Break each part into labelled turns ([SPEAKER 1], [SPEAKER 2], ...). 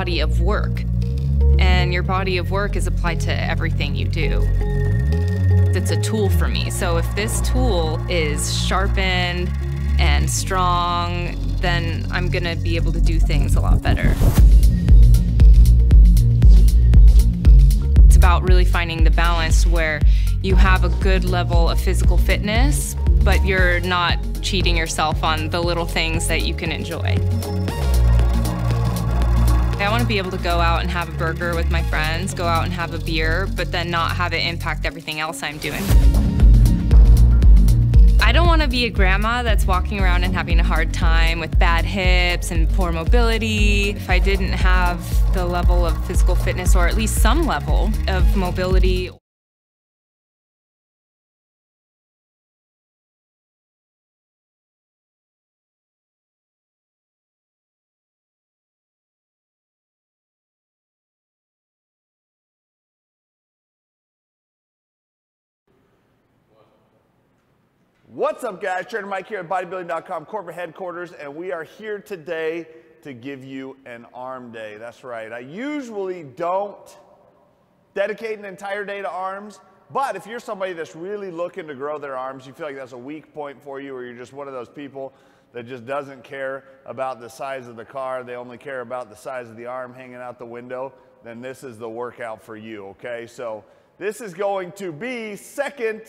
[SPEAKER 1] body of work. And your body of work is applied to everything you do. It's a tool for me. So if this tool is sharpened and strong, then I'm gonna be able to do things a lot better. It's about really finding the balance where you have a good level of physical fitness, but you're not cheating yourself on the little things that you can enjoy. I want to be able to go out and have a burger with my friends, go out and have a beer, but then not have it impact everything else I'm doing. I don't want to be a grandma that's walking around and having a hard time with bad hips and poor mobility. If I didn't have the level of physical fitness, or at least some level of mobility.
[SPEAKER 2] What's up, guys? Trainer Mike here at Bodybuilding.com corporate headquarters, and we are here today to give you an arm day. That's right. I usually don't dedicate an entire day to arms, but if you're somebody that's really looking to grow their arms, you feel like that's a weak point for you, or you're just one of those people that just doesn't care about the size of the car, they only care about the size of the arm hanging out the window, then this is the workout for you, okay? So this is going to be second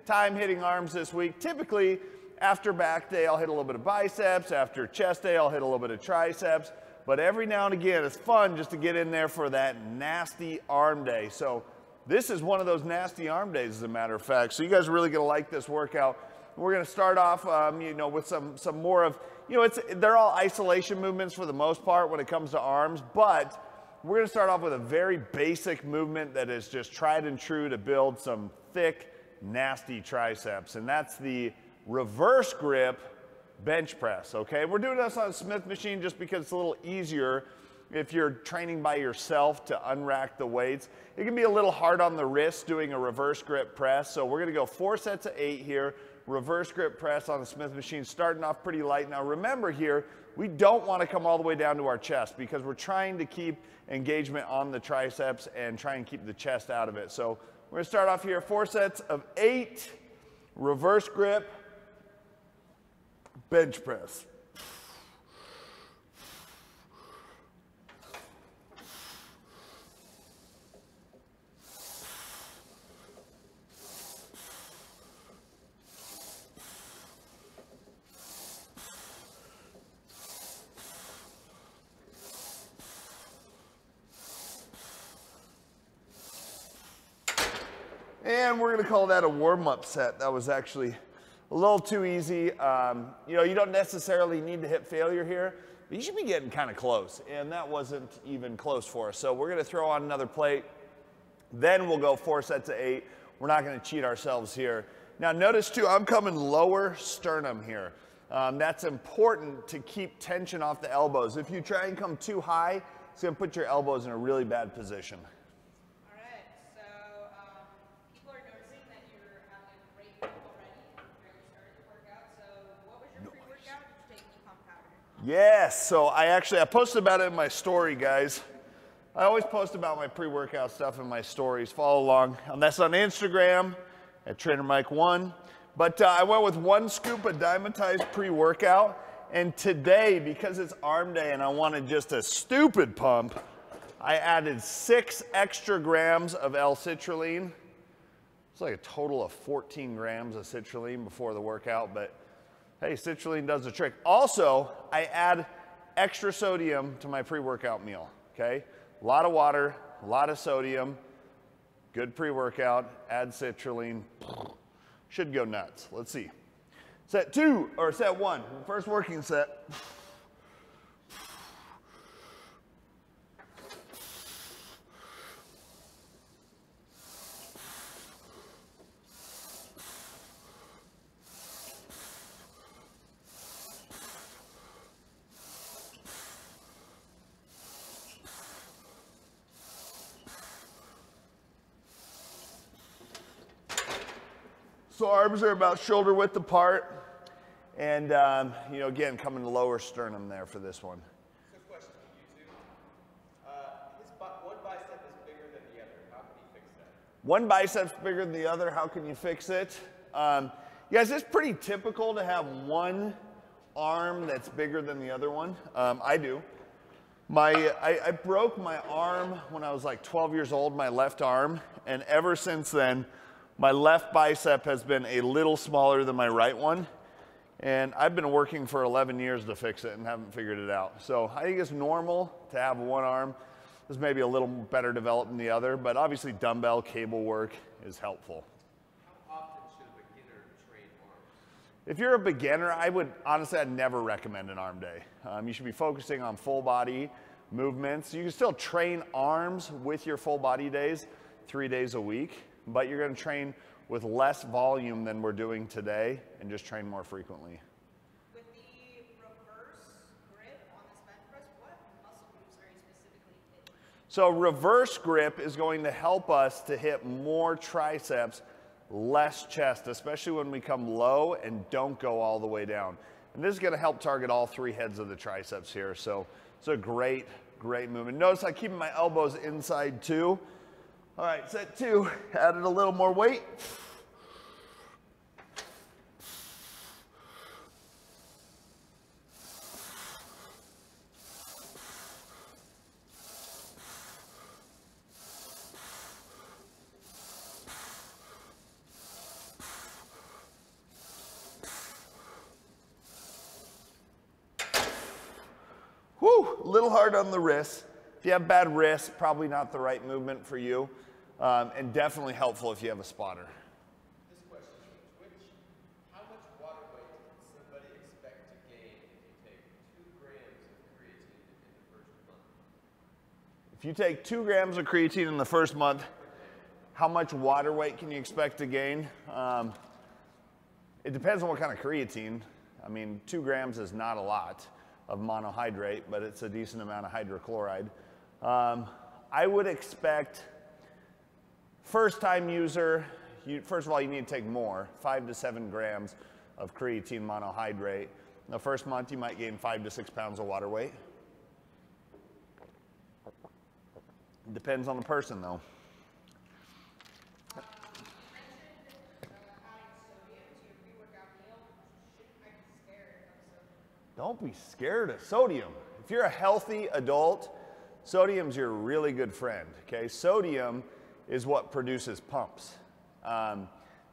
[SPEAKER 2] time hitting arms this week. Typically, after back day, I'll hit a little bit of biceps. After chest day, I'll hit a little bit of triceps. But every now and again, it's fun just to get in there for that nasty arm day. So this is one of those nasty arm days, as a matter of fact. So you guys are really going to like this workout. We're going to start off, with some more of, they're all isolation movements for the most part when it comes to arms. But we're going to start off with a very basic movement that is just tried and true to build some thick, nasty triceps, and that's the reverse grip bench press, okay? We're doing this on a Smith machine just because it's a little easier if you're training by yourself to unrack the weights. It can be a little hard on the wrist doing a reverse grip press, so we're gonna go 4 sets of 8 here, reverse grip press on the Smith machine, starting off pretty light. Now remember here, we don't wanna come all the way down to our chest because we're trying to keep engagement on the triceps and try and keep the chest out of it. So we're going to start off here, 4 sets of 8, reverse grip, bench press. And we're going to call that a warm-up set. That was actually a little too easy. You don't necessarily need to hit failure here, but you should be getting kind of close. And that wasn't even close for us. So we're going to throw on another plate. Then we'll go 4 sets of 8. We're not going to cheat ourselves here. Now notice too, I'm coming lower sternum here. That's important to keep tension off the elbows. If you try and come too high, it's going to put your elbows in a really bad position. Yes, so I posted about it in my story, guys. I always post about my pre-workout stuff in my stories. Follow along. And that's on Instagram at TrainerMike1. But I went with 1 scoop of Dimetized pre-workout. And today, because it's arm day and I wanted just a stupid pump, I added 6 extra grams of L-citrulline. It's like a total of 14 grams of citrulline before the workout, but hey, citrulline does the trick. Also, I add extra sodium to my pre-workout meal, okay? A lot of water, a lot of sodium, good pre-workout, add citrulline, should go nuts. Let's see. Set 2, or set 1, first working set. So arms are about shoulder width apart, and again, coming to lower sternum there for this one.
[SPEAKER 3] Quick question on YouTube.
[SPEAKER 2] One bicep's bigger than the other, how can you fix it? Guys, it's pretty typical to have one arm that's bigger than the other one. I do. I broke my arm when I was like 12 years old, my left arm, and ever since then, my left bicep has been a little smaller than my right one. And I've been working for 11 years to fix it and haven't figured it out. So I think it's normal to have one arm that's maybe a little better developed than the other, but obviously dumbbell cable work is helpful.
[SPEAKER 3] How often should a beginner train arms?
[SPEAKER 2] If you're a beginner, I'd never recommend an arm day. You should be focusing on full body movements. You can still train arms with your full body days 3 days a week, but you're gonna train with less volume than we're doing today and just train more frequently.
[SPEAKER 4] With the reverse grip on this bench press, what muscle groups are you specifically hitting?
[SPEAKER 2] So reverse grip is going to help us to hit more triceps, less chest, especially when we come low and don't go all the way down. And this is gonna help target all 3 heads of the triceps here. So it's a great, great movement. Notice I keep my elbows inside too. All right, set 2, added a little more weight. Whew, a little hard on the wrist. If you have bad wrists, probably not the right movement for you, and definitely helpful if you have a spotter.
[SPEAKER 3] This question is from Twitch. How much water weight can somebody expect to gain if you take 2 grams of creatine in the first month?
[SPEAKER 2] If you take 2 grams of creatine in the first month, how much water weight can you expect to gain? It depends on what kind of creatine. I mean, 2 grams is not a lot of monohydrate, but it's a decent amount of hydrochloride. I would expect first-time user, first of all, you need to take more, 5 to 7 grams of creatine monohydrate. In the first month, you might gain 5 to 6 pounds of water weight. It depends on the person, though.
[SPEAKER 4] You mentioned adding sodium to your pre-workout meal. Should I be scared of sodium?
[SPEAKER 2] Don't be scared of sodium. If you're a healthy adult, sodium's your really good friend, okay? Sodium is what produces pumps.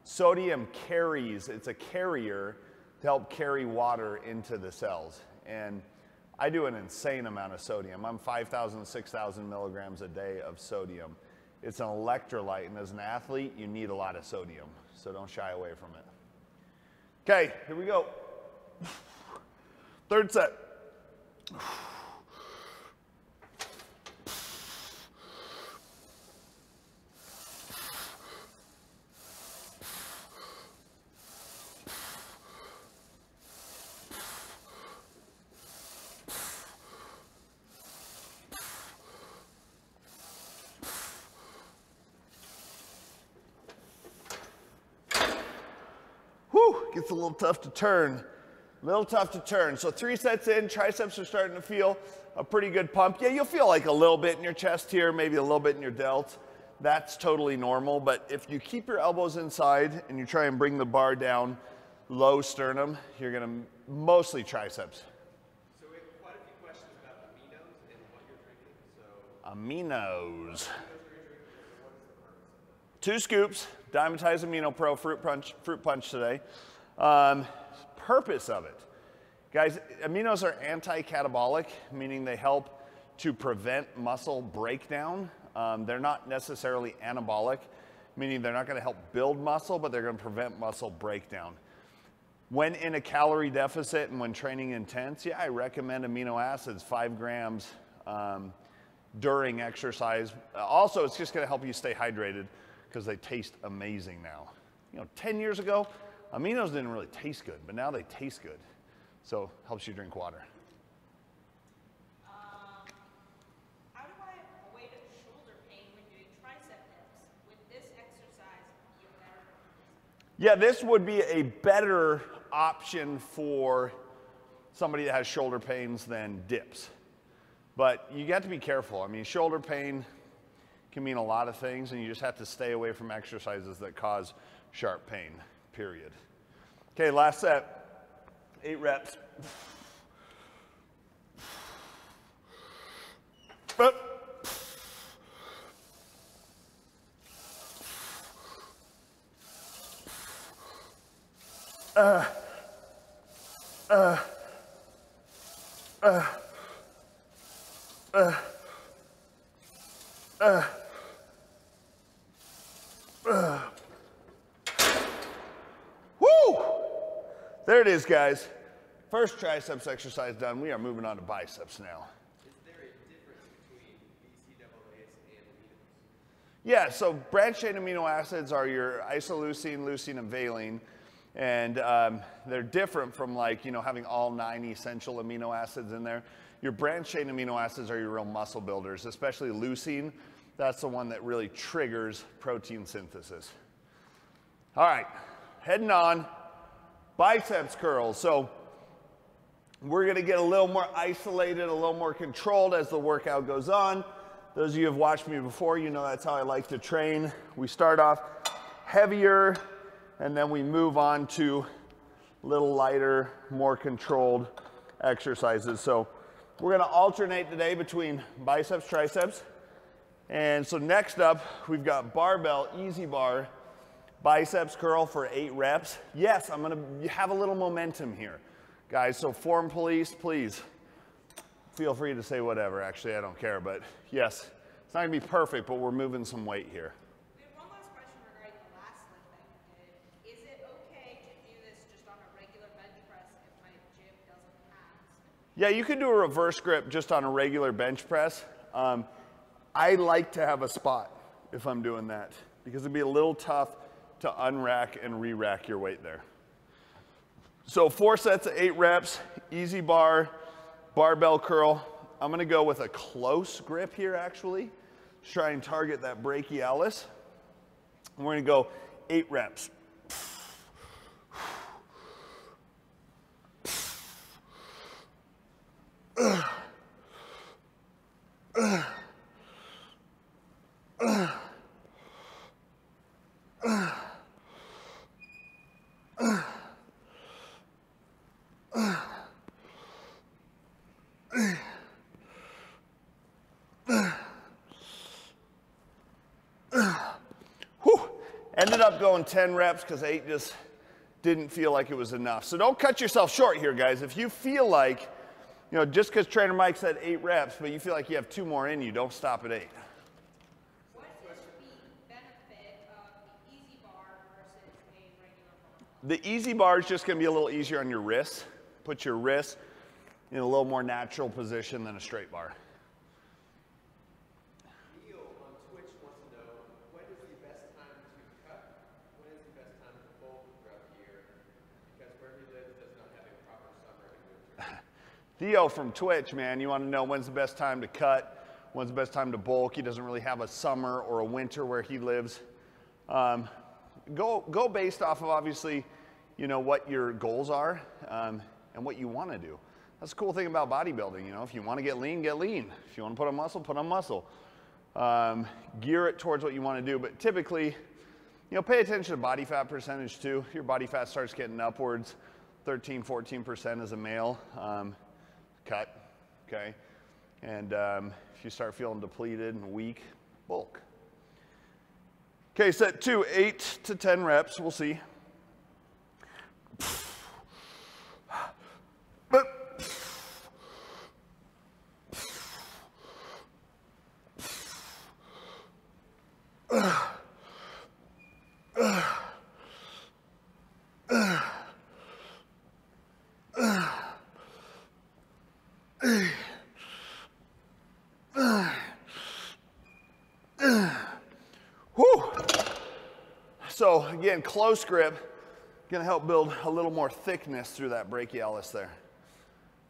[SPEAKER 2] Sodium carries, it's a carrier to help carry water into the cells. And I do an insane amount of sodium. I'm 5,000, 6,000 milligrams a day of sodium. It's an electrolyte, and as an athlete, you need a lot of sodium, so don't shy away from it. Okay, here we go. Third set. Gets a little tough to turn. So 3 sets in, triceps are starting to feel a pretty good pump. Yeah, you'll feel like a little bit in your chest here, maybe a little bit in your delts. That's totally normal, but if you keep your elbows inside and you try and bring the bar down low sternum, you're gonna mostly triceps.
[SPEAKER 3] So we have quite a few questions about aminos and what you're drinking.
[SPEAKER 2] Aminos. 2 scoops, Dimetized Amino Pro fruit punch today. Purpose of it. Guys, aminos are anti-catabolic, meaning they help to prevent muscle breakdown. They're not necessarily anabolic, meaning they're not gonna help build muscle, but they're gonna prevent muscle breakdown. When in a calorie deficit and when training intense, yeah, I recommend amino acids, 5 grams during exercise. Also, it's just gonna help you stay hydrated because they taste amazing now. You know, 10 years ago, aminos didn't really taste good, but now they taste good. So helps you drink water.
[SPEAKER 4] How do I avoid shoulder pain when doing tricep dips? With this exercise, you better.
[SPEAKER 2] Yeah, this would be a better option for somebody that has shoulder pains than dips. But you got to be careful. I mean, shoulder pain can mean a lot of things, and you just have to stay away from exercises that cause sharp pain, period. Okay, last set, 8 reps. Woo! There it is, guys. First triceps exercise done. We are moving on to biceps now.
[SPEAKER 3] Is there a difference between BCAAs and aminos?
[SPEAKER 2] Yeah, so branched chain amino acids are your isoleucine, leucine, and valine. And they're different from, like, you know, having all 9 essential amino acids in there. Your branched chain amino acids are your real muscle builders, especially leucine. That's the one that really triggers protein synthesis. All right, heading on, biceps curls. So we're gonna get a little more isolated, a little more controlled as the workout goes on. Those of you who have watched me before, you know that's how I like to train. We start off heavier, and then we move on to a little lighter, more controlled exercises. So we're gonna alternate today between biceps, triceps. And so next up, we've got barbell, easy bar, biceps curl for 8 reps. Yes, I'm gonna have a little momentum here, guys. So form police, please feel free to say whatever. Actually, I don't care, but yes, it's not gonna be perfect, but we're moving some weight here.
[SPEAKER 4] We have one last question regarding the last lift that you did. Is it okay to do this just on a regular bench press if my gym doesn't have?
[SPEAKER 2] Yeah, you can do a reverse grip just on a regular bench press. I like to have a spot if I'm doing that because it'd be a little tough to unrack and re-rack your weight there. So 4 sets of 8 reps, easy bar, barbell curl. I'm gonna go with a close grip here actually. Just try and target that brachialis. And we're gonna go 8 reps. Ended up going 10 reps because 8 just didn't feel like it was enough. So don't cut yourself short here, guys. If you feel like, you know, just because Trainer Mike said 8 reps, but you feel like you have 2 more in you, don't stop at 8.
[SPEAKER 4] What is the benefit of the easy bar versus a regular bar?
[SPEAKER 2] The easy bar is just going to be a little easier on your wrists. Put your wrists in a little more natural position than a straight bar.
[SPEAKER 3] Neil on Twitch wants to know, when is the best time to cut? When is the best time to bulk throughout the year? Because where he lives does not have a proper summer and winter.
[SPEAKER 2] Theo from Twitch, man, you want to know when's the best time to cut, when's the best time to bulk. He doesn't really have a summer or a winter where he lives. Go based off of, obviously, you know, what your goals are and what you want to do. That's the cool thing about bodybuilding, you know. If you want to get lean, get lean. If you want to put on muscle, put on muscle. Gear it towards what you want to do. But typically, you know, pay attention to body fat percentage too. If your body fat starts getting upwards, 13, 14% as a male, cut, okay? And if you start feeling depleted and weak, bulk. Okay, set 2, 8 to 10 reps, we'll see. So again, close grip, gonna help build a little more thickness through that brachialis there.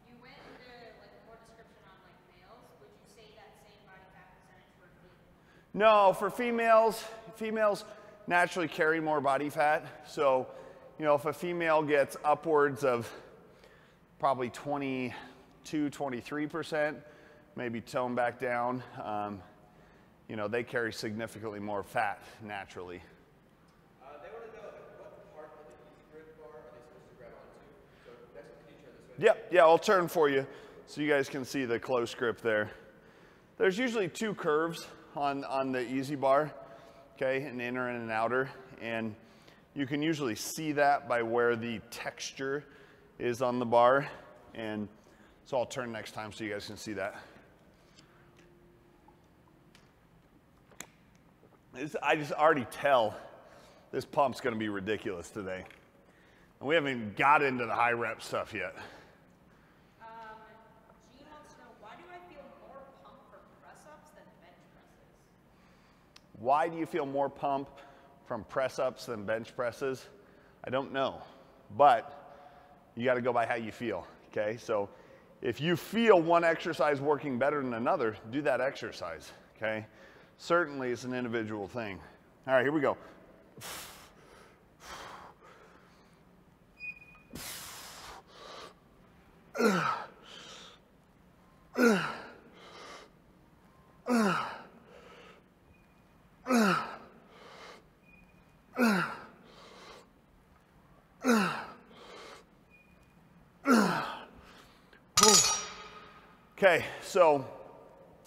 [SPEAKER 4] You went into like more description on like males. Would you say that same body fat percentage for females?
[SPEAKER 2] No, for females naturally carry more body fat. So, you know, if a female gets upwards of probably 22, 23%, maybe tone back down. you know, they carry significantly more fat naturally.
[SPEAKER 3] They want to know what part of the easy grip bar are they supposed to grab onto? So next one, can you turn this way?
[SPEAKER 2] Yep, yeah, I'll turn for you so you guys can see the close grip there. There's usually two curves on the easy bar, okay, an inner and an outer, and you can usually see that by where the texture is on the bar, and so I'll turn next time so you guys can see that. I just already tell this pump's gonna be ridiculous today. And we haven't even got into the high rep stuff yet.
[SPEAKER 4] Gene wants to know, why do I feel more pump for press-ups than bench presses?
[SPEAKER 2] Why do you feel more pump from press-ups than bench presses? I don't know, but you gotta go by how you feel, okay? So if you feel one exercise working better than another, do that exercise, okay? Certainly it's an individual thing. All right, here we go. Okay, so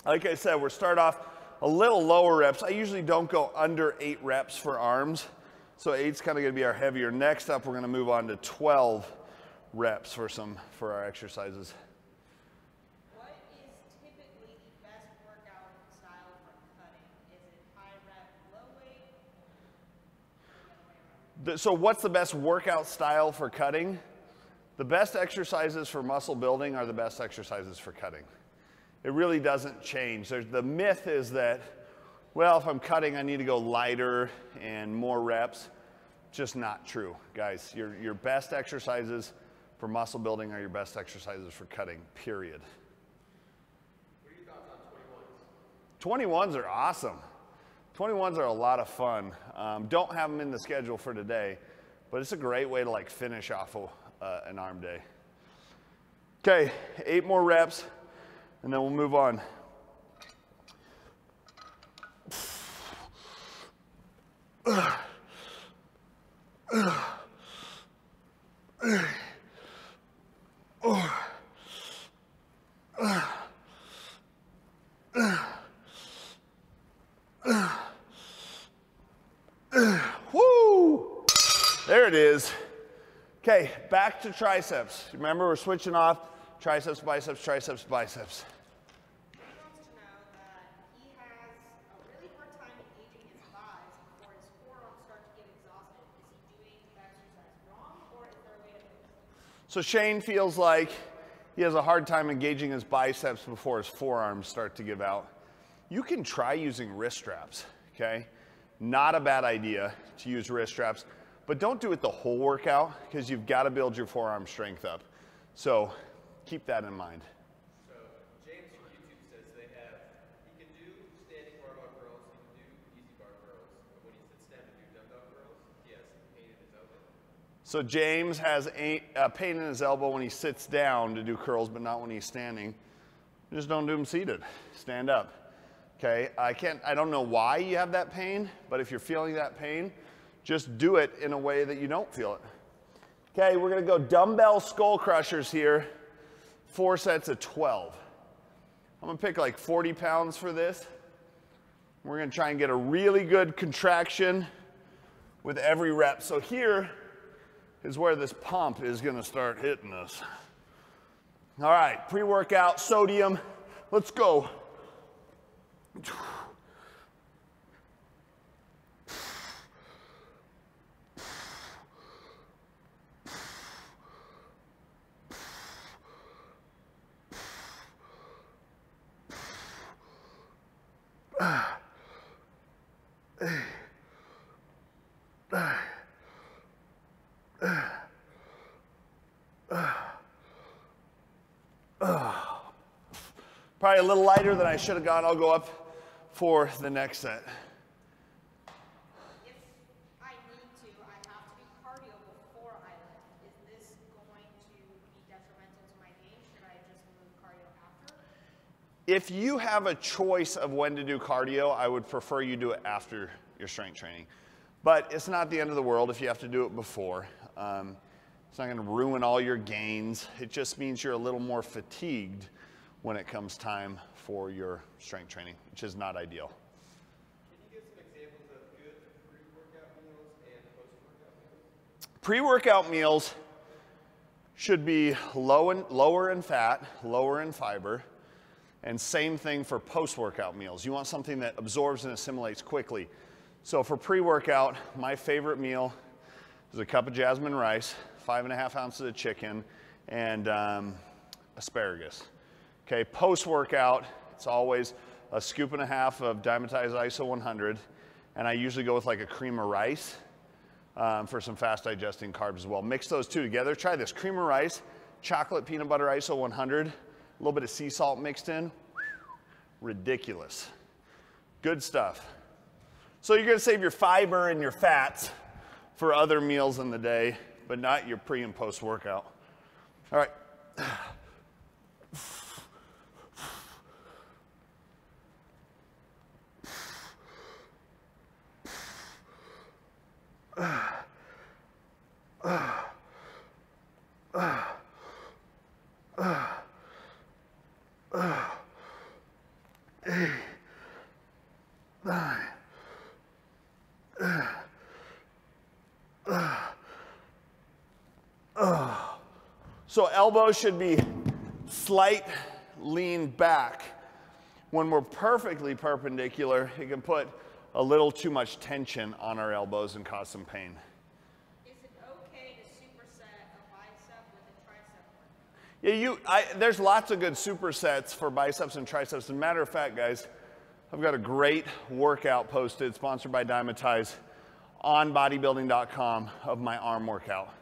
[SPEAKER 2] like I said, we're start off a little lower reps. I usually don't go under 8 reps for arms. So 8's kind of gonna be our heavier. Next up, we're gonna move on to 12 reps for our exercises.
[SPEAKER 4] What is typically the best workout style for cutting? Is it high rep, low weight? Or the other way around?
[SPEAKER 2] So what's the best workout style for cutting? The best exercises for muscle building are the best exercises for cutting. It really doesn't change. The myth is that, well, if I'm cutting, I need to go lighter and more reps. Just not true, guys. Your best exercises for muscle building are your best exercises for cutting, period.
[SPEAKER 3] What are your thoughts on
[SPEAKER 2] 21s are awesome. 21s are a lot of fun. Don't have them in the schedule for today, but it's a great way to like finish off an arm day. Okay, 8 more reps, and then we'll move on. Woo! There it is. Okay, back to triceps. Remember, we're switching off triceps, biceps, triceps, biceps.
[SPEAKER 4] He wants to know that he has a really hard time engaging his thighs before his forearms start to get exhausted. Is he doing the exercise wrong, or is there a way to fix it?
[SPEAKER 2] So Shane feels like he has a hard time engaging his biceps before his forearms start to give out. You can try using wrist straps, okay? Not a bad idea to use wrist straps, but don't do it the whole workout because you've got to build your forearm strength up. So keep that in mind.
[SPEAKER 3] So James from YouTube says he can do standing barbell curls, he can do easy bar curls, but when he sits down to do dumbbell curls, he has pain in his elbow.
[SPEAKER 2] So James has pain in his elbow when he sits down to do curls, but not when he's standing. Just don't do them seated. Stand up. Okay, I don't know why you have that pain, but if you're feeling that pain, just do it in a way that you don't feel it. Okay, we're gonna go dumbbell skull crushers here. 4 sets of 12. I'm gonna pick like 40 pounds for this. We're gonna try and get a really good contraction with every rep. So here is where this pump is gonna start hitting us. All right, pre-workout, sodium, let's go. Probably a little lighter than I should have gone. I'll go up for the next set.
[SPEAKER 4] If I need to, I have to do cardio before I lift. Is this going to be detrimental to my game? Should I just move cardio after?
[SPEAKER 2] if you have a choice of when to do cardio, I would prefer you do it after your strength training. But it's not the end of the world if you have to do it before. It's not gonna ruin all your gains. It just means you're a little more fatigued when it comes time for your strength training, which is not ideal.
[SPEAKER 3] Can you give some examples of good pre-workout meals and post-workout meals?
[SPEAKER 2] Pre-workout meals should be lower in fat, lower in fiber, and same thing for post-workout meals. You want something that absorbs and assimilates quickly. So for pre-workout, my favorite meal is a cup of jasmine rice, 5.5 ounces of chicken, and asparagus. Okay, post-workout, it's always a 1.5 scoops of dimetized ISO 100, and I usually go with like a cream of rice for some fast digesting carbs as well. Mix those two together. Try this, cream of rice, chocolate peanut butter ISO 100, a little bit of sea salt mixed in. Ridiculous. Good stuff. So you're gonna save your fiber and your fats for other meals in the day, but not your pre and post workout. All right. So elbows should be slight lean back. When we're perfectly perpendicular, it can put a little too much tension on our elbows and cause some pain.
[SPEAKER 4] Is it okay to superset a bicep with a tricep workout?
[SPEAKER 2] Yeah, there's lots of good supersets for biceps and triceps. As a matter of fact, guys, I've got a great workout posted, sponsored by Dimetize, on Bodybuilding.com of my arm workout.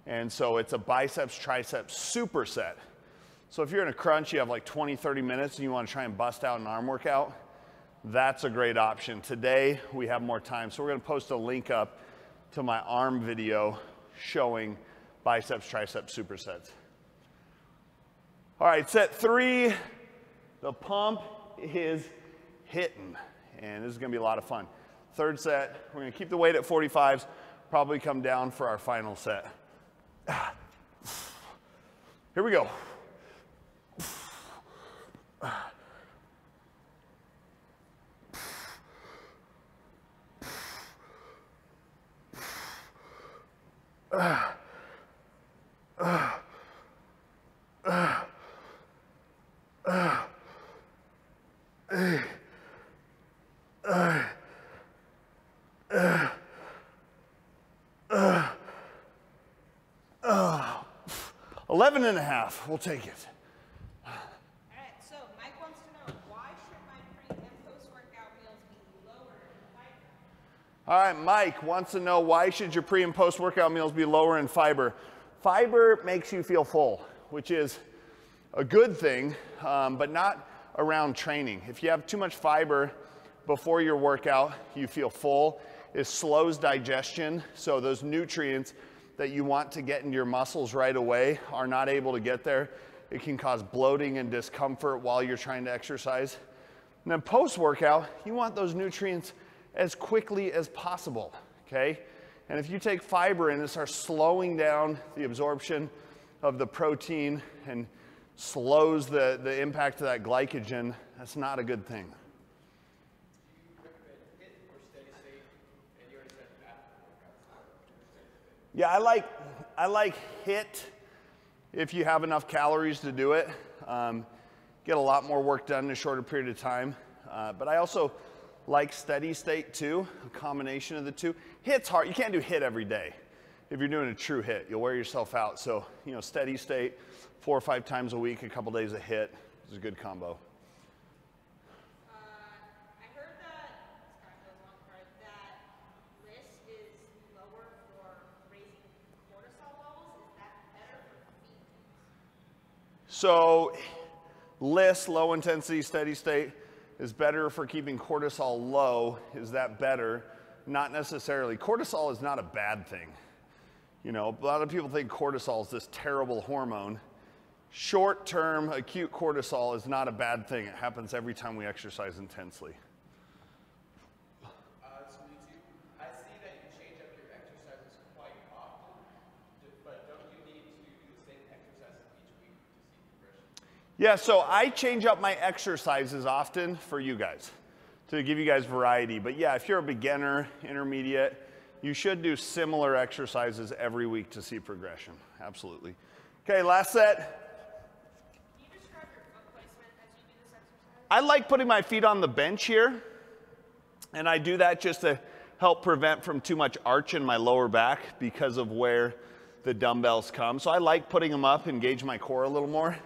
[SPEAKER 2] And so it's a biceps triceps superset. So if you're in a crunch, you have like 20, 30 minutes and you want to try and bust out an arm workout, that's a great option. Today, we have more time. So we're going to post a link up to my arm video showing biceps triceps supersets. All right, set 3, the pump is hitting, and this is going to be a lot of fun. Third set, we're going to keep the weight at 45s, probably come down for our final set. Here we go. Eleven and a half, we'll take it.
[SPEAKER 4] All right, so Mike wants to know, why should my pre and post-workout meals be lower in fiber?
[SPEAKER 2] All right, Mike wants to know, why should your pre and post workout meals be lower in fiber? Fiber makes you feel full, which is a good thing, but not around training. If you have too much fiber before your workout, you feel full. It slows digestion, so those nutrients that you want to get into your muscles right away are not able to get there. It can cause bloating and discomfort while you're trying to exercise. And then post-workout, you want those nutrients as quickly as possible, okay? And if you take fiber in, it starts slowing down the absorption of the protein and slows the impact of that glycogen. That's not a good thing. Yeah, I like HIIT if you have enough calories to do it. Get a lot more work done in a shorter period of time. But I also like steady state too, a combination of the two. HIIT's hard. You can't do HIIT every day. If you're doing a true HIIT, you'll wear yourself out. So, you know, steady state, 4 or 5 times a week, a couple days of HIIT is a good combo.
[SPEAKER 4] I heard that, this kind of goes on part, that LIS is lower for raising cortisol levels. Is that better for feet?
[SPEAKER 2] So LIS, low intensity, steady state, is better for keeping cortisol low. Is that better? Not necessarily. Cortisol is not a bad thing. You know, a lot of people think cortisol is this terrible hormone. short-term acute cortisol is not a bad thing. It happens every time we exercise intensely.
[SPEAKER 3] So me too. I see that you change up your exercises quite often, but don't you need to do the same exercises each week to see progression?
[SPEAKER 2] Yeah, so I change up my exercises often for you guys, to give you guys variety. But yeah, if you're a beginner, intermediate, you should do similar exercises every week to see progression. Absolutely. Okay, last set. I like putting my feet on the bench here, and I do that just to help prevent from too much arch in my lower back because of where the dumbbells come. So I like putting them up, engage my core a little more.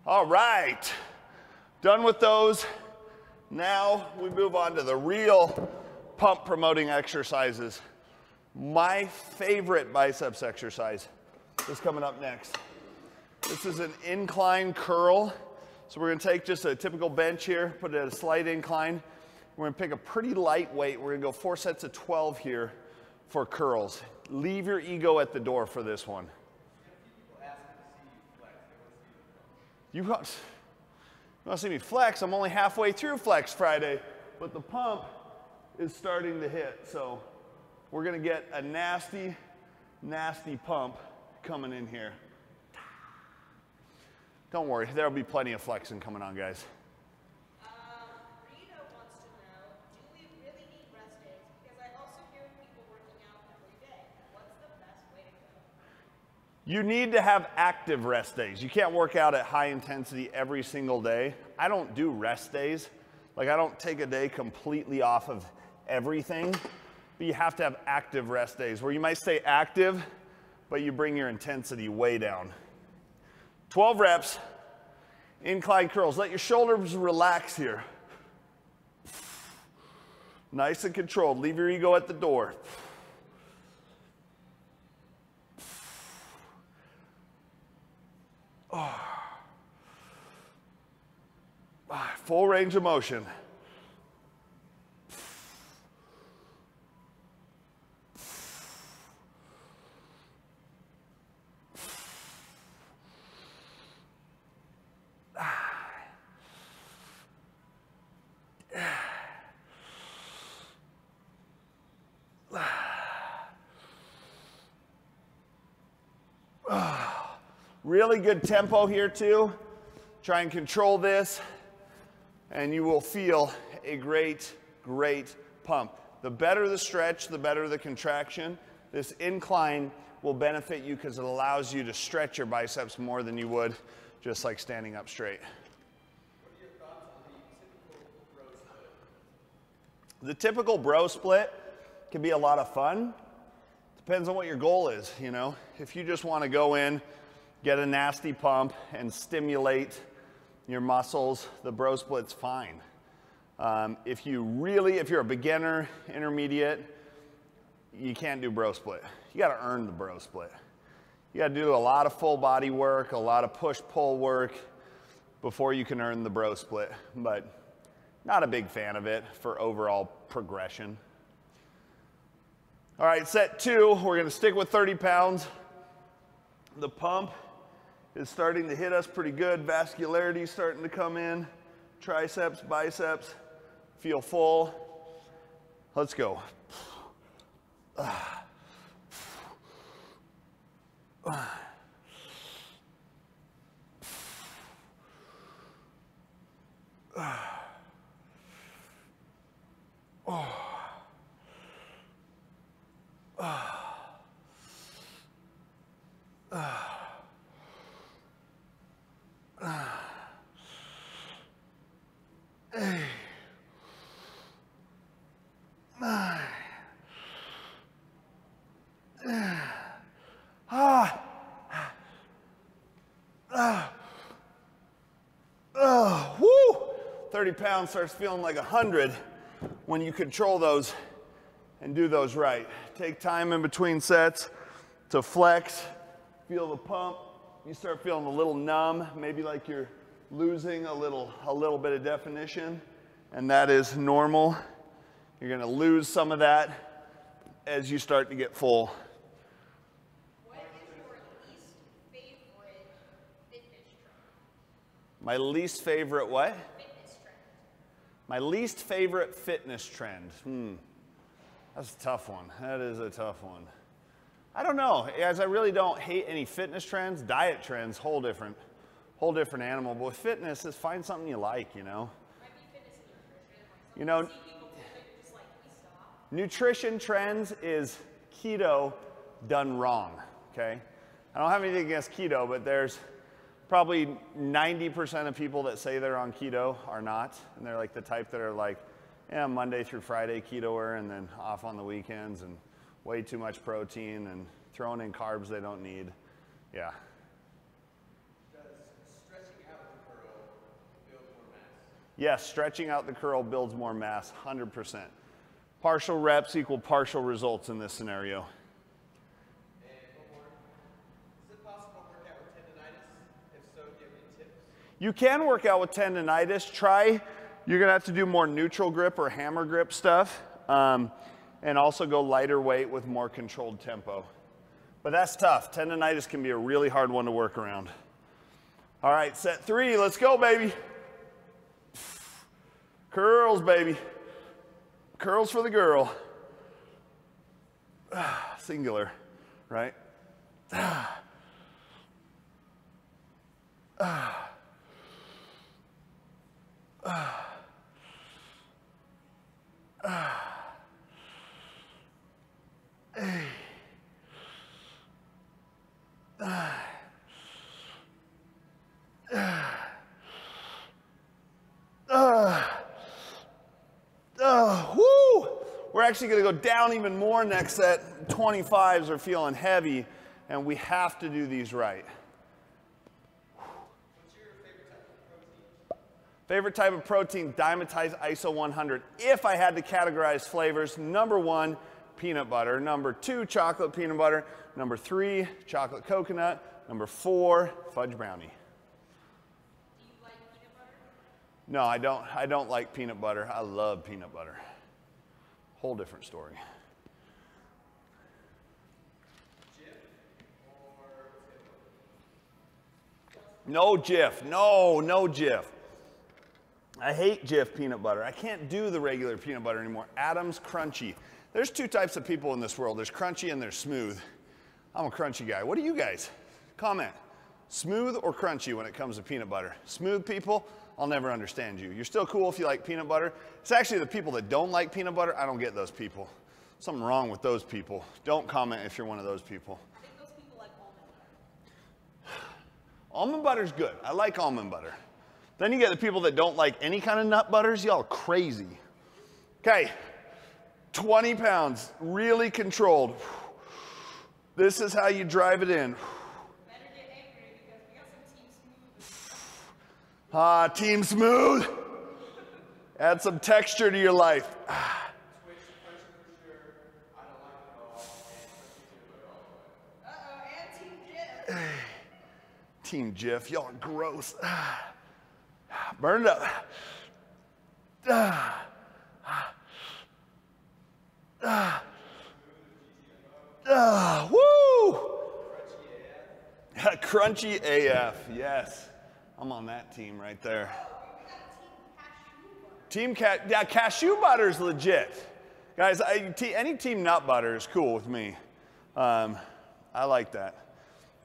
[SPEAKER 2] All right, done with those. Now we move on to the real pump promoting exercises. My favorite biceps exercise is coming up next. This is an incline curl. So we're gonna take just a typical bench here, put it at a slight incline. We're gonna pick a pretty light weight. We're gonna go 4 sets of 12 here for curls. Leave your ego at the door for this one. You want to see me flex? I'm only halfway through Flex Friday, but the pump is starting to hit. So we're gonna get a nasty, nasty pump coming in here. Don't worry, there'll be plenty of flexing coming on, guys.
[SPEAKER 4] Rita wants to know, do we really need rest days? Because I also hear people working out every day. What's the best way to go?
[SPEAKER 2] You need to have active rest days. You can't work out at high intensity every single day. I don't do rest days. Like, I don't take a day completely off of everything, but you have to have active rest days where you might stay active, but you bring your intensity way down. 12 reps, incline curls. Let your shoulders relax here. Nice and controlled. Leave your ego at the door. Full range of motion. Really good tempo here too. Try and control this, and you will feel a great, great pump. The better the stretch, the better the contraction. This incline will benefit you because it allows you to stretch your biceps more than you would just like standing up straight.
[SPEAKER 3] What are your thoughts on the typical bro split?
[SPEAKER 2] The typical bro split can be a lot of fun. Depends on what your goal is, you know. If you just want to go in, get a nasty pump and stimulate your muscles, the bro split's fine. If you're a beginner, intermediate, you can't do bro split. You got to earn the bro split. You got to do a lot of full body work, a lot of push-pull work before you can earn the bro split, but not a big fan of it for overall progression. All right, set 2, we're going to stick with 30 pounds. The pump is starting to hit us pretty good. Vascularity starting to come in. Triceps, biceps, feel full. Let's go. 30 pounds starts feeling like 100 when you control those and do those right. Take time in between sets to flex, feel the pump. You start feeling a little numb, maybe like you're losing a little bit of definition, and that is normal. You're gonna lose some of that as you start to get full.
[SPEAKER 4] What is your least favorite fitness trend?
[SPEAKER 2] My least favorite what?
[SPEAKER 4] Fitness trend.
[SPEAKER 2] My least favorite fitness trend. That's a tough one. That is a tough one. I don't know, as I really don't hate any fitness trends. Diet trends, whole different animal. But with fitness, just find something you like, you know.
[SPEAKER 4] Might be fitness and nutrition.
[SPEAKER 2] You know,
[SPEAKER 4] See people just like we stop.
[SPEAKER 2] nutrition trends is keto done wrong, okay? I don't have anything against keto, but there's probably 90% of people that say they're on keto are not. And they're like the type that are like, yeah, Monday through Friday ketoer and then off on the weekends and way too much protein and throwing in carbs they don't need. Yeah.
[SPEAKER 3] Does stretching out the curl build more mass?
[SPEAKER 2] Yes, stretching out the curl builds more mass, 100%. Partial reps equal partial results in this scenario.
[SPEAKER 3] And one more. Is it possible to work out with tendonitis? If so, do you have any tips?
[SPEAKER 2] You can work out with tendonitis. You're gonna have to do more neutral grip or hammer grip stuff. And also go lighter weight with more controlled tempo. But that's tough. Tendonitis can be a really hard one to work around. All right, set 3, let's go, baby. Curls, baby. Curls for the girl. Singular, right? Woo! We're actually going to go down even more next set. 25s are feeling heavy, and we have to do these right.
[SPEAKER 3] What's your favorite type of protein?
[SPEAKER 2] Favorite type of protein, dimetized ISO 100. If I had to categorize flavors, number 1, peanut butter. Number 2, chocolate peanut butter. Number 3, chocolate coconut. Number 4, fudge brownie.
[SPEAKER 4] Do you like peanut butter?
[SPEAKER 2] No, I don't like peanut butter. I love peanut butter. Whole different story. No Jif. No Jif. I hate Jif peanut butter. I can't do the regular peanut butter anymore. Adam's crunchy. There's 2 types of people in this world. There's crunchy and there's smooth. I'm a crunchy guy. What are you guys? Comment. Smooth or crunchy when it comes to peanut butter? Smooth people, I'll never understand you. You're still cool if you like peanut butter. It's actually the people that don't like peanut butter, I don't get those people. Something wrong with those people. Don't comment if you're one of those people.
[SPEAKER 4] I think those people like almond butter.
[SPEAKER 2] Almond butter's good. I like almond butter. Then you get the people that don't like any kind of nut butters. Y'all crazy. Okay, 20 pounds, really controlled. This is how you drive it in.
[SPEAKER 4] Better get angry because we got some team smooth.
[SPEAKER 2] Team smooth. Add some texture to your life.
[SPEAKER 3] Twitch, crunchy for sure. I don't like it at all. And crunchy peanut butter all the way.
[SPEAKER 4] And Team Jif.
[SPEAKER 2] Team Jif, y'all are gross. Burn it up. Woo! Crunchy AF, yes. I'm on that team right there. Yeah, cashew butter is legit. Guys, any team nut butter is cool with me. I like that.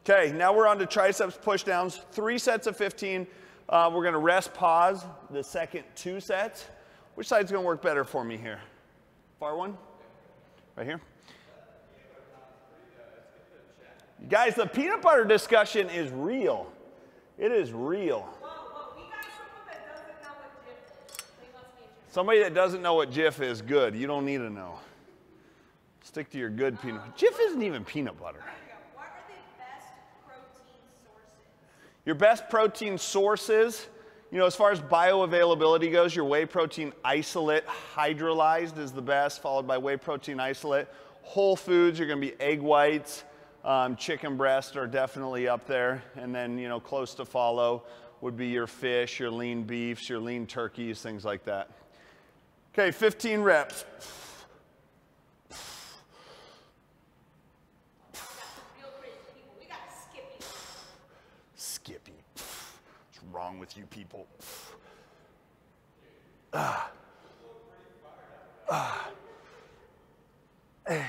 [SPEAKER 2] Okay, now we're on to triceps pushdowns. 3 sets of 15. We're gonna rest pause the second 2 sets. Which side's gonna work better for me here? Far one? Right here? Guys, the peanut butter discussion is real. It is real.
[SPEAKER 4] Whoa, we got someone that doesn't know what Jif is. They must be interested.
[SPEAKER 2] Somebody that doesn't know what Jif is, good. You don't need to know. Stick to your good peanut. Jif isn't even peanut butter.
[SPEAKER 4] There you go. What are the best protein sources?
[SPEAKER 2] Your best protein sources, You know, as far as bioavailability goes, your whey protein isolate hydrolyzed is the best, followed by whey protein isolate. Whole foods are going to be egg whites, chicken breast are definitely up there, and then, you know, close to follow would be your fish, your lean beefs, your lean turkeys, things like that. Okay, 15 reps. Skippy. What's wrong with you people? Hey.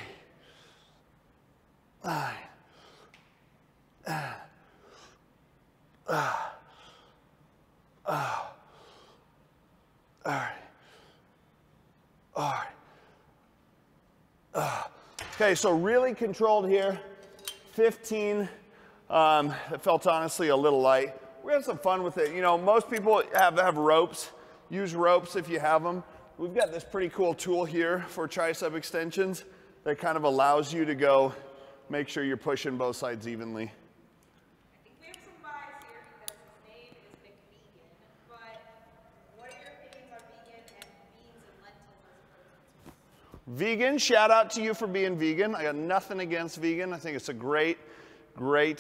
[SPEAKER 2] Okay, so really controlled here. 15. It felt honestly a little light. We had some fun with it. You know, most people have ropes. Use ropes if you have them. We've got this pretty cool tool here for tricep extensions that kind of allows you to go make sure you're pushing both sides evenly.
[SPEAKER 4] I think we have some bias here because his name is McVegan, but what are your opinions on vegan and beans and lentils as a protein?
[SPEAKER 2] Vegan, shout out to you for being vegan. I got nothing against vegan. I think it's a great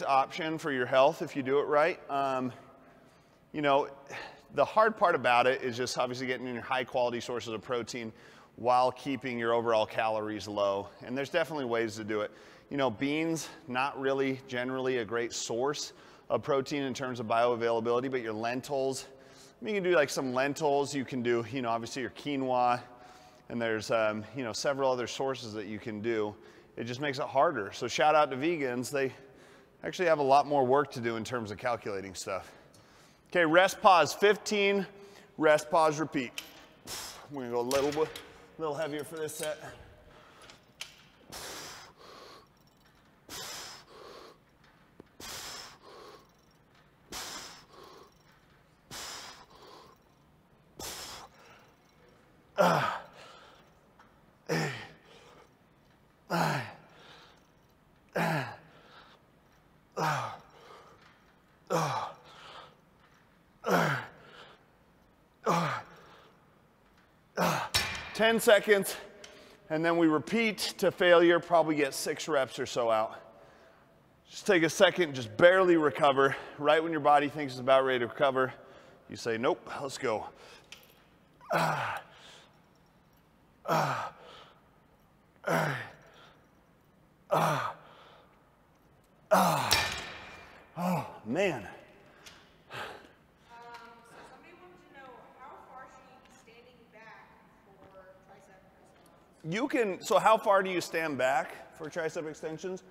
[SPEAKER 2] option for your health if you do it right. You know, the hard part about it is just obviously getting in your high quality sources of protein while keeping your overall calories low. And there's definitely ways to do it. You know, beans, not really generally a great source of protein in terms of bioavailability, but your lentils, I mean, you can do like some lentils, you can do, you know, obviously your quinoa, and there's, you know, several other sources that you can do. It just makes it harder. So shout out to vegans. They actually have a lot more work to do in terms of calculating stuff. Okay, rest, pause, 15, rest, pause, repeat. We're gonna go a little heavier for this set. Ten seconds, and then we repeat to failure, probably get 6 reps or so out. Just take a second, just barely recover. Right when your body thinks it's about ready to recover, you say, nope, let's go. Oh, man.
[SPEAKER 4] Somebody wanted to know how far should you be standing back for tricep extensions?
[SPEAKER 2] You can, so how far do you stand back for tricep extensions?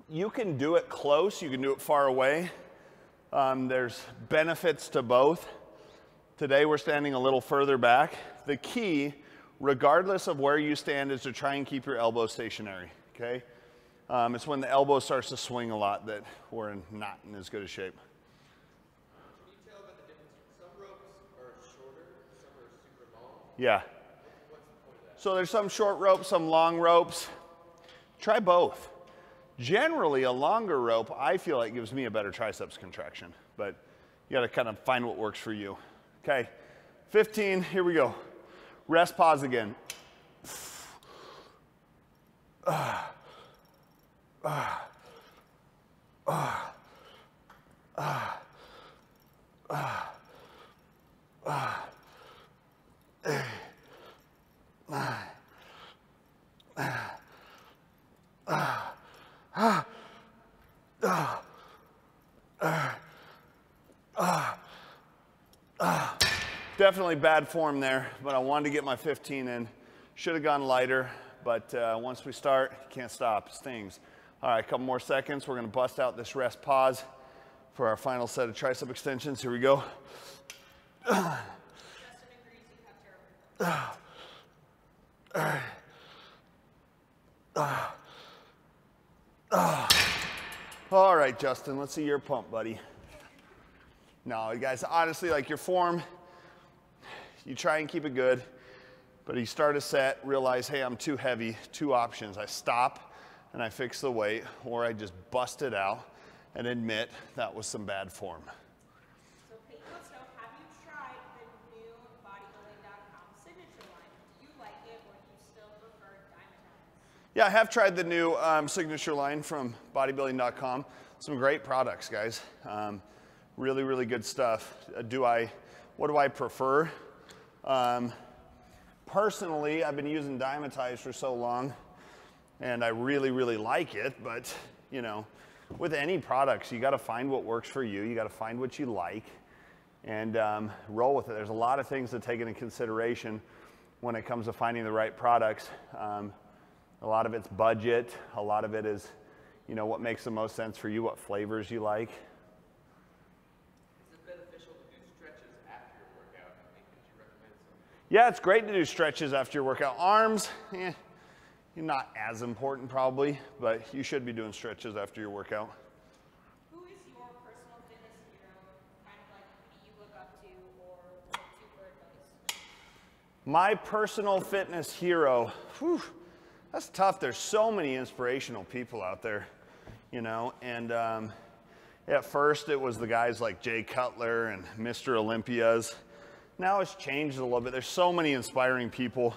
[SPEAKER 2] You can do it close, you can do it far away. There's benefits to both. Today we're standing a little further back. The key, regardless of where you stand, is to try and keep your elbow stationary, okay? It's when the elbow starts to swing a lot that we're not in as good a shape.
[SPEAKER 3] Can you tell about the difference? Some ropes are shorter, some are super long.
[SPEAKER 2] Yeah.
[SPEAKER 3] What's the point of that?
[SPEAKER 2] So there's some short ropes, some long ropes. Try both. Generally, a longer rope, I feel like gives me a better triceps contraction, but you gotta kind of find what works for you. Okay, 15, here we go. Rest, pause again. Definitely bad form there, but I wanted to get my 15 in. Should have gone lighter, but once we start, you can't stop, it stings. All right, a couple more seconds. We're gonna bust out this rest pause for our final set of tricep extensions. Here we go.
[SPEAKER 4] Justin agrees you have terrible.
[SPEAKER 2] All right, Justin, let's see your pump, buddy. No, you guys, honestly, like your form, you try and keep it good, but you start a set, realize, hey, I'm too heavy. 2 options. I stop and I fix the weight, or I just bust it out and admit that was some bad form.
[SPEAKER 4] So Pete wants to know
[SPEAKER 2] Yeah, I have tried the new Signature line from Bodybuilding.com. Some great products, guys. Really, really good stuff. What do I prefer? Personally, I've been using Dymatize for so long, and I really, really like it, but, you know, with any products, you gotta find what works for you. You gotta find what you like and roll with it. There's a lot of things to take into consideration when it comes to finding the right products. A lot of it's budget. A lot of it is, you know, what makes the most sense for you, what flavors you like.
[SPEAKER 3] Is it beneficial to do stretches after your workout? I mean, could you recommend something?
[SPEAKER 2] Yeah, it's great to do stretches after your workout. Arms, not as important probably, but you should be doing stretches after your workout.
[SPEAKER 4] Who is your personal fitness hero? Kind of like who do you look up to or look to for advice?
[SPEAKER 2] My personal fitness hero, whew, that's tough. There's so many inspirational people out there, you know, and at first it was the guys like Jay Cutler and Mr. Olympias. Now it's changed a little bit. There's so many inspiring people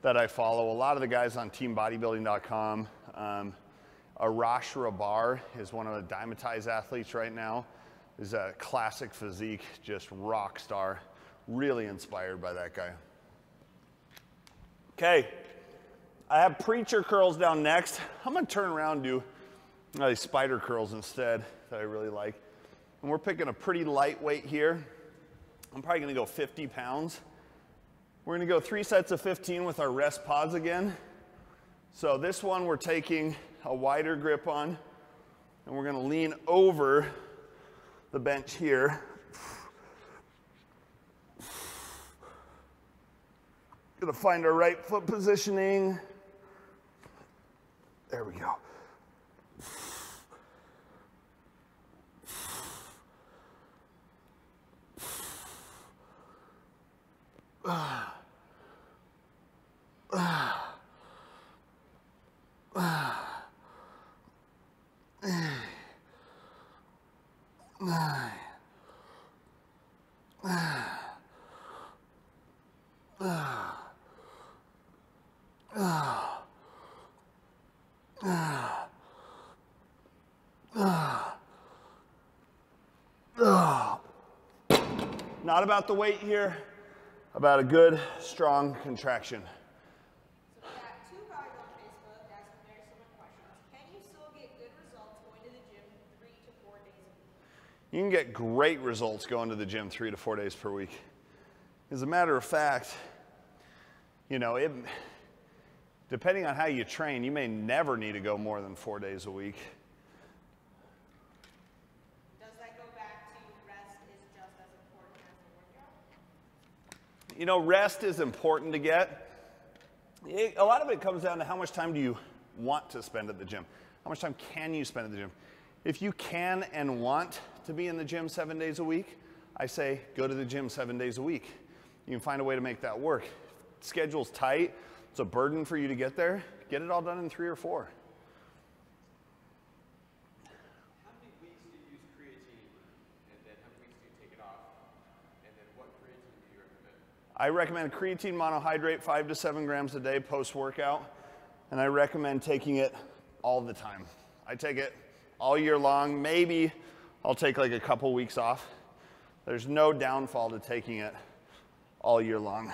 [SPEAKER 2] that I follow. A lot of the guys on Bodybuilding.com. Arash Rabar is one of the Dymatize athletes right now. Is a classic physique, just rock star. Really inspired by that guy. Okay, I have preacher curls down next. I'm gonna turn around and do these spider curls instead that I really like. And we're picking a pretty lightweight here. I'm probably gonna go 50 pounds. We're gonna go 3 sets of 15 with our rest pause again. So this one we're taking a wider grip on, and we're gonna lean over the bench here. Gonna find our right foot positioning. There we go. Not about the weight here, about a good, strong contraction.
[SPEAKER 4] So we got 2 guys on Facebook asking very similar questions. Can you still get good results going to the gym 3 to 4 days a week?
[SPEAKER 2] You can get great results going to the gym 3 to 4 days per week. As a matter of fact, you know, depending on how you train, you may never need to go more than 4 days a week.
[SPEAKER 4] Does that go back to rest is just as important as the workout?
[SPEAKER 2] You know, rest is important to get. A lot of it comes down to how much time do you want to spend at the gym? How much time can you spend at the gym? If you can and want to be in the gym 7 days a week, I say go to the gym 7 days a week. You can find a way to make that work. Schedule's tight, it's a burden for you to get there. Get it all done in 3 or 4.
[SPEAKER 3] How many weeks do you use creatine, and then how many weeks do you take it off, and then what creatine do you recommend?
[SPEAKER 2] I recommend creatine monohydrate 5 to 7 grams a day post-workout, and I recommend taking it all the time. I take it all year long. Maybe I'll take like a couple weeks off. There's no downfall to taking it all year long.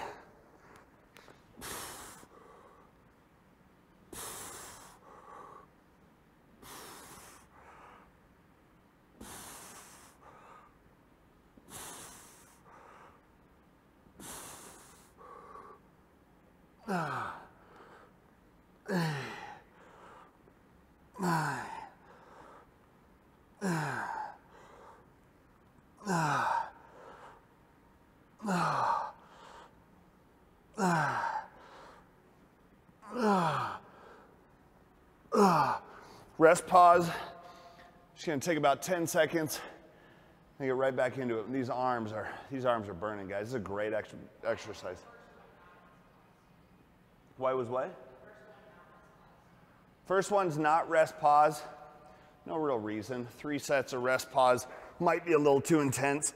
[SPEAKER 2] Rest pause. Just gonna take about 10 seconds and get right back into it. These arms are burning, guys. This is a great exercise. Why was what? First one's not rest pause. No real reason. 3 sets of rest pause might be a little too intense.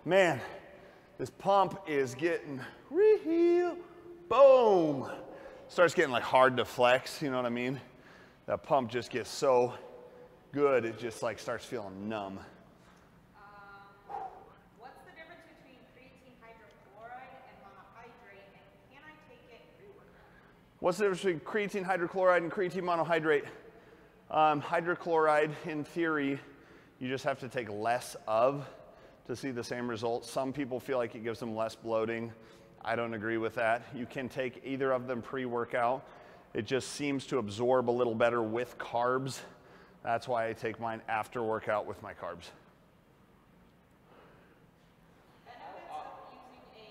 [SPEAKER 2] Man, this pump is getting real. Boom. Starts getting like hard to flex, you know what I mean? That pump just gets so good, it just like starts feeling numb.
[SPEAKER 4] What's the difference between creatine hydrochloride and monohydrate, and can I take it pre-workout?
[SPEAKER 2] What's the difference between creatine hydrochloride and creatine monohydrate? Hydrochloride, in theory, you just have to take less of to see the same results. Some people feel like it gives them less bloating. I don't agree with that. You can take either of them pre-workout. It just seems to absorb a little better with carbs. That's why I take mine after workout with my carbs.
[SPEAKER 4] Benefits of using a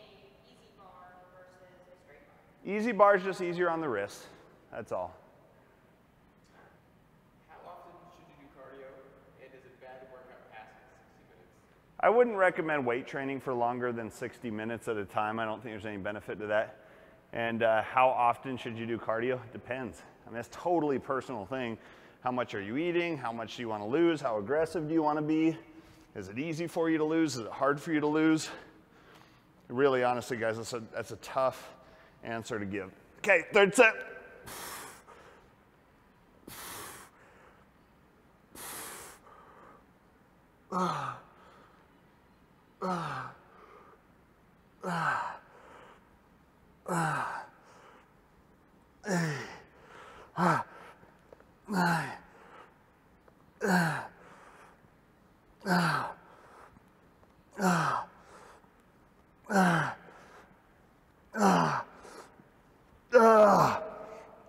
[SPEAKER 4] easy bar versus a straight bar?
[SPEAKER 2] Easy bar is just easier on the wrist. That's all.
[SPEAKER 3] How often should you do cardio, and is it bad to work out past 60 minutes?
[SPEAKER 2] I wouldn't recommend weight training for longer than 60 minutes at a time. I don't think there's any benefit to that. And how often should you do cardio? It depends. I mean, it's a totally personal thing. How much are you eating? How much do you want to lose? How aggressive do you want to be? Is it easy for you to lose? Is it hard for you to lose? Really, honestly, guys, that's a tough answer to give. Okay, third set.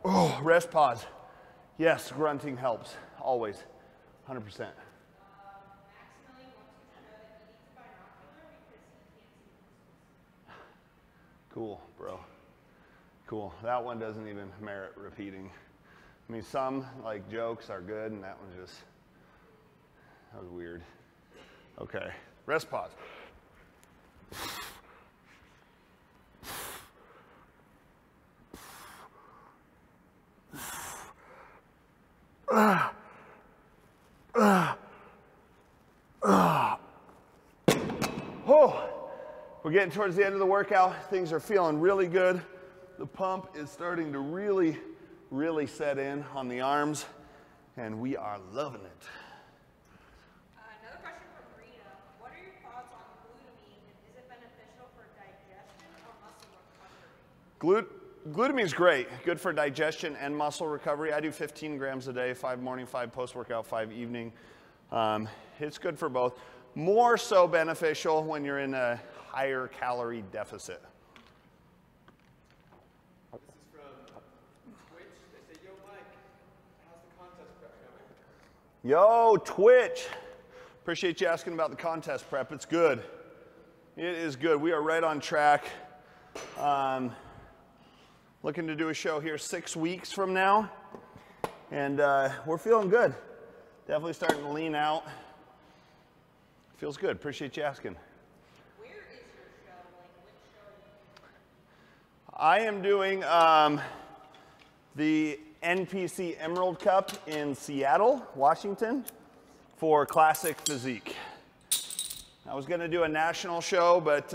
[SPEAKER 2] Oh, rest pause. Yes, grunting helps, always, 100%.
[SPEAKER 4] Maximally wants you to know that he needs a binocular because he can't see.
[SPEAKER 2] Cool, bro. Cool. That one doesn't even merit repeating. I mean, some like jokes are good, and that one just, that was weird. Okay, rest pause. Oh, we're getting towards the end of the workout. Things are feeling really good. The pump is starting to really set in on the arms, and we are loving it.
[SPEAKER 4] Another question from Rita. What are your thoughts on glutamine, and is it beneficial for digestion or muscle recovery?
[SPEAKER 2] Glutamine is great, good for digestion and muscle recovery. I do 15 grams a day, 5 morning, 5 post-workout, 5 evening. It's good for both. More so beneficial when you're in a higher calorie deficit.
[SPEAKER 3] This is from Twitch. They say, yo, Mike, how's the contest prep going?
[SPEAKER 2] Yo, Twitch. Appreciate you asking about the contest prep. It's good. It is good. We are right on track. Looking to do a show here 6 weeks from now. And we're feeling good. Definitely starting to lean out. Feels good. Appreciate you asking.
[SPEAKER 4] Where is your show? Like, which show are you doing?
[SPEAKER 2] I am doing the NPC Emerald Cup in Seattle, Washington, for Classic Physique. I was going to do a national show, but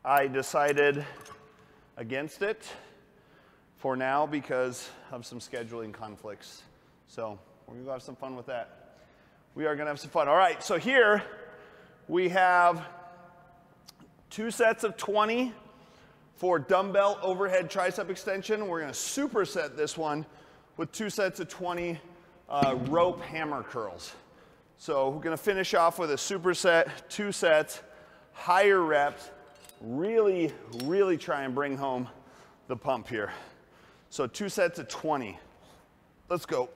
[SPEAKER 2] I decided against it for now because of some scheduling conflicts. So we're going to go have some fun with that. We are going to have some fun. All right, so here we have 2 sets of 20 for dumbbell overhead tricep extension. We're going to superset this one with 2 sets of 20 rope hammer curls. So we're going to finish off with a superset, 2 sets, higher reps, really try and bring home the pump here. So 2 sets of 20. Let's go.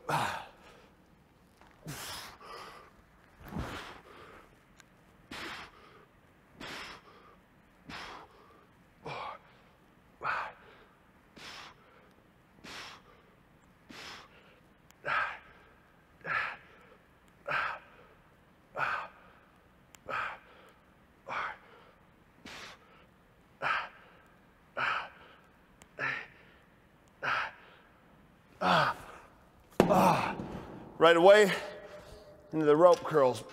[SPEAKER 2] right away into the rope curls.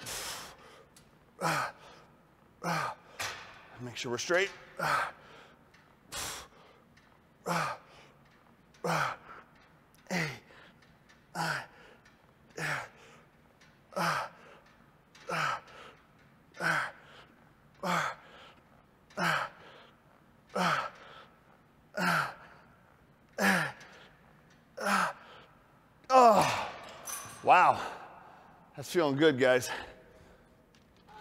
[SPEAKER 2] Make sure we're straight. Oh, wow. That's feeling good, guys.
[SPEAKER 4] What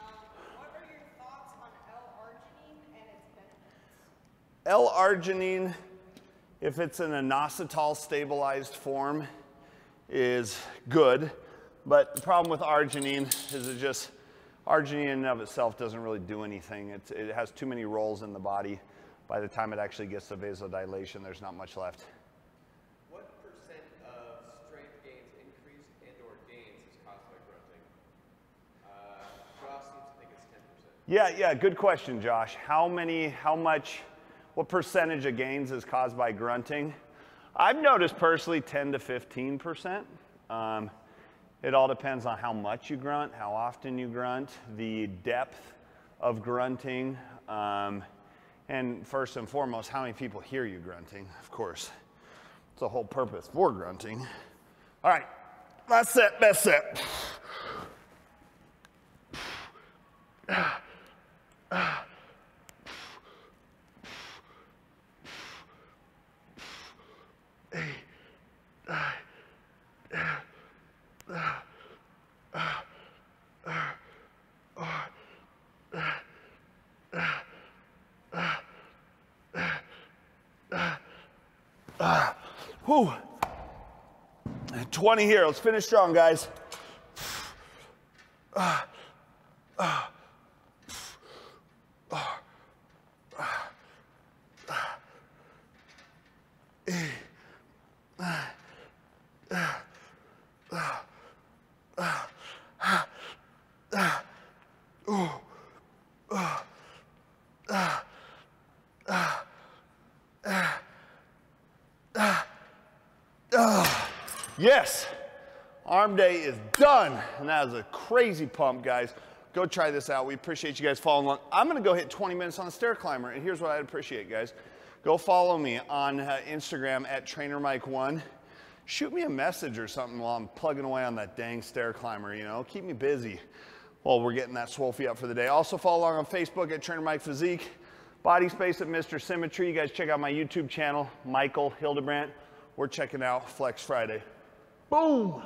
[SPEAKER 4] are your thoughts on L-arginine and its benefits?
[SPEAKER 2] L-arginine, if it's in a inositol stabilized form, is good. But the problem with arginine is arginine in and of itself doesn't really do anything. It has too many roles in the body. By the time it actually gets to vasodilation, there's not much left.
[SPEAKER 3] What percent of strength gains, increase and or gains is caused by grunting? Josh seems to think it's 10%.
[SPEAKER 2] Yeah, good question, Josh. What percentage of gains is caused by grunting? I've noticed personally 10 to 15%. It all depends on how much you grunt, how often you grunt, the depth of grunting, and first and foremost, how many people hear you grunting, of course. It's the whole purpose for grunting. All right, last set, best set. Whew. 20 here. Let's finish strong, guys. Yes, arm day is done. And that was a crazy pump, guys. Go try this out. We appreciate you guys following along. I'm gonna go hit 20 minutes on the stair climber, and here's what I'd appreciate, guys. Go follow me on Instagram at TrainerMike1. Shoot me a message or something while I'm plugging away on that dang stair climber, you know? Keep me busy while we're getting that swolfie up for the day. Also follow along on Facebook at Trainer Mike Physique. Body Space at Mr. Symmetry. You guys check out my YouTube channel, Michael Hildebrandt. We're checking out Flex Friday. Boom!